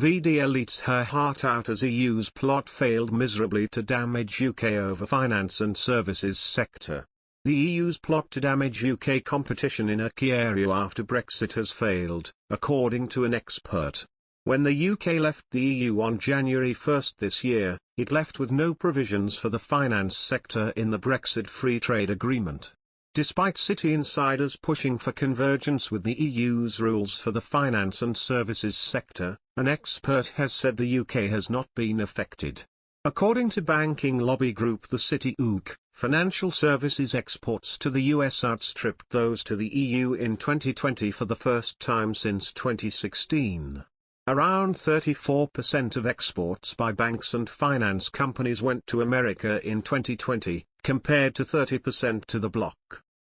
VDL eats her heart out as EU's plot failed miserably to damage UK over finance and services sector. The EU's plot to damage UK competition in a key area after Brexit has failed, according to an expert. When the UK left the EU on January 1 this year, it left with no provisions for the finance sector in the Brexit free trade agreement. Despite city insiders pushing for convergence with the EU's rules for the finance and services sector, an expert has said the UK has not been affected. According to banking lobby group the City UK, financial services exports to the US outstripped those to the EU in 2020 for the first time since 2016. Around 34% of exports by banks and finance companies went to America in 2020, compared to 30% to the bloc.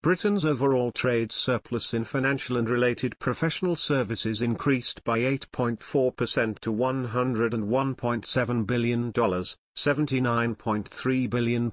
Britain's overall trade surplus in financial and related professional services increased by 8.4% to $101.7 billion, £79.3 billion,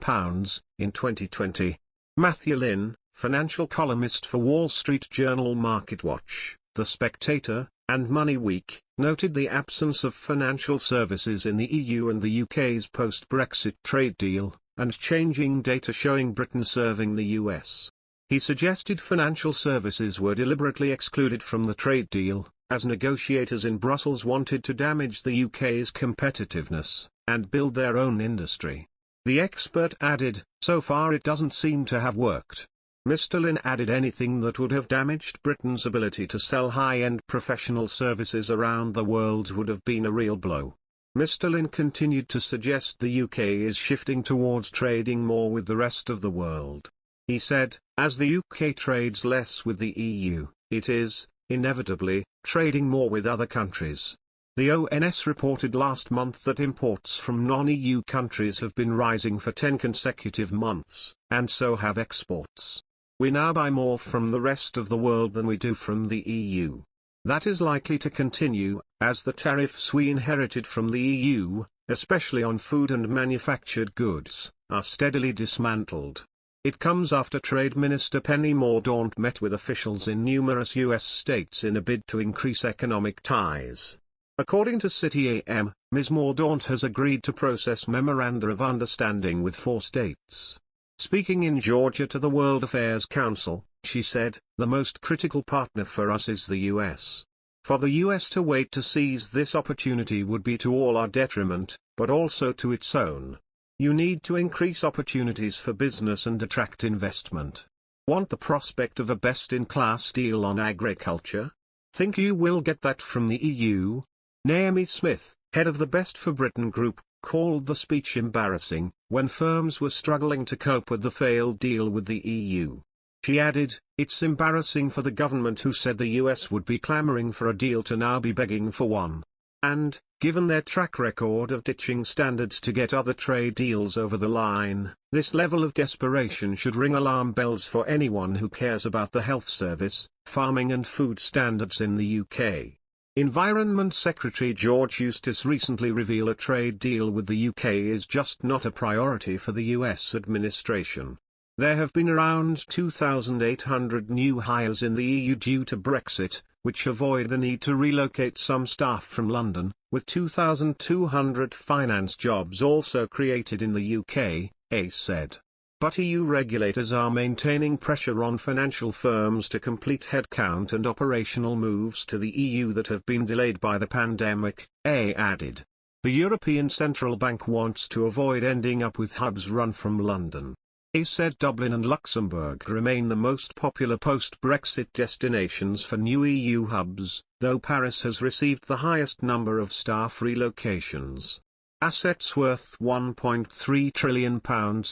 in 2020. Matthew Lynn, financial columnist for Wall Street Journal MarketWatch, The Spectator, and Money Week, noted the absence of financial services in the EU and the UK's post-Brexit trade deal, and changing data showing Britain serving the US. He suggested financial services were deliberately excluded from the trade deal, as negotiators in Brussels wanted to damage the UK's competitiveness, and build their own industry. The expert added, "So far it doesn't seem to have worked." Mr. Lynn added anything that would have damaged Britain's ability to sell high-end professional services around the world would have been a real blow. Mr. Lynn continued to suggest the UK is shifting towards trading more with the rest of the world. He said, as the UK trades less with the EU, it is, inevitably, trading more with other countries. The ONS reported last month that imports from non-EU countries have been rising for 10 consecutive months, and so have exports. We now buy more from the rest of the world than we do from the EU. That is likely to continue, as the tariffs we inherited from the EU, especially on food and manufactured goods, are steadily dismantled. It comes after Trade Minister Penny Mordaunt met with officials in numerous US states in a bid to increase economic ties. According to City AM, Ms. Mordaunt has agreed to process memoranda of understanding with 4 states. Speaking in Georgia to the World Affairs Council, she said, "The most critical partner for us is the US. For the US to wait to seize this opportunity would be to all our detriment, but also to its own. You need to increase opportunities for business and attract investment. Want the prospect of a best-in-class deal on agriculture? Think you will get that from the EU?" Naomi Smith, head of the Best for Britain group, called the speech embarrassing, when firms were struggling to cope with the failed deal with the EU. She added, "It's embarrassing for the government who said the US would be clamoring for a deal to now be begging for one. And, given their track record of ditching standards to get other trade deals over the line, this level of desperation should ring alarm bells for anyone who cares about the health service, farming and food standards in the UK." Environment Secretary George Eustice recently revealed a trade deal with the UK is just not a priority for the US administration. There have been around 2,800 new hires in the EU due to Brexit, which avoid the need to relocate some staff from London, with 2,200 finance jobs also created in the UK, A said. But EU regulators are maintaining pressure on financial firms to complete headcount and operational moves to the EU that have been delayed by the pandemic, A added. The European Central Bank wants to avoid ending up with hubs run from London. A said Dublin and Luxembourg remain the most popular post-Brexit destinations for new EU hubs, though Paris has received the highest number of staff relocations. Assets worth £1.3 trillion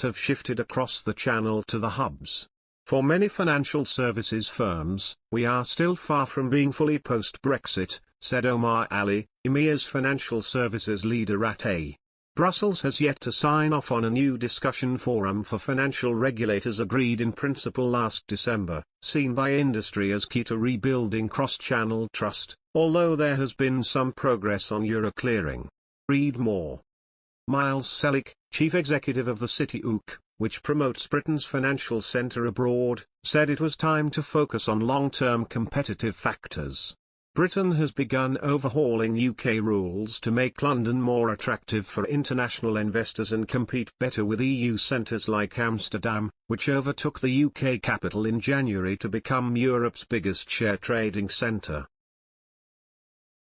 have shifted across the channel to the hubs. For many financial services firms, we are still far from being fully post-Brexit, said Omar Ali, EMEA's financial services leader at A. Brussels has yet to sign off on a new discussion forum for financial regulators agreed in principle last December, seen by industry as key to rebuilding cross-channel trust, although there has been some progress on euro clearing. Read more. Miles Selick, chief executive of the City UK, which promotes Britain's financial centre abroad, said it was time to focus on long-term competitive factors. Britain has begun overhauling UK rules to make London more attractive for international investors and compete better with EU centres like Amsterdam, which overtook the UK capital in January to become Europe's biggest share trading centre.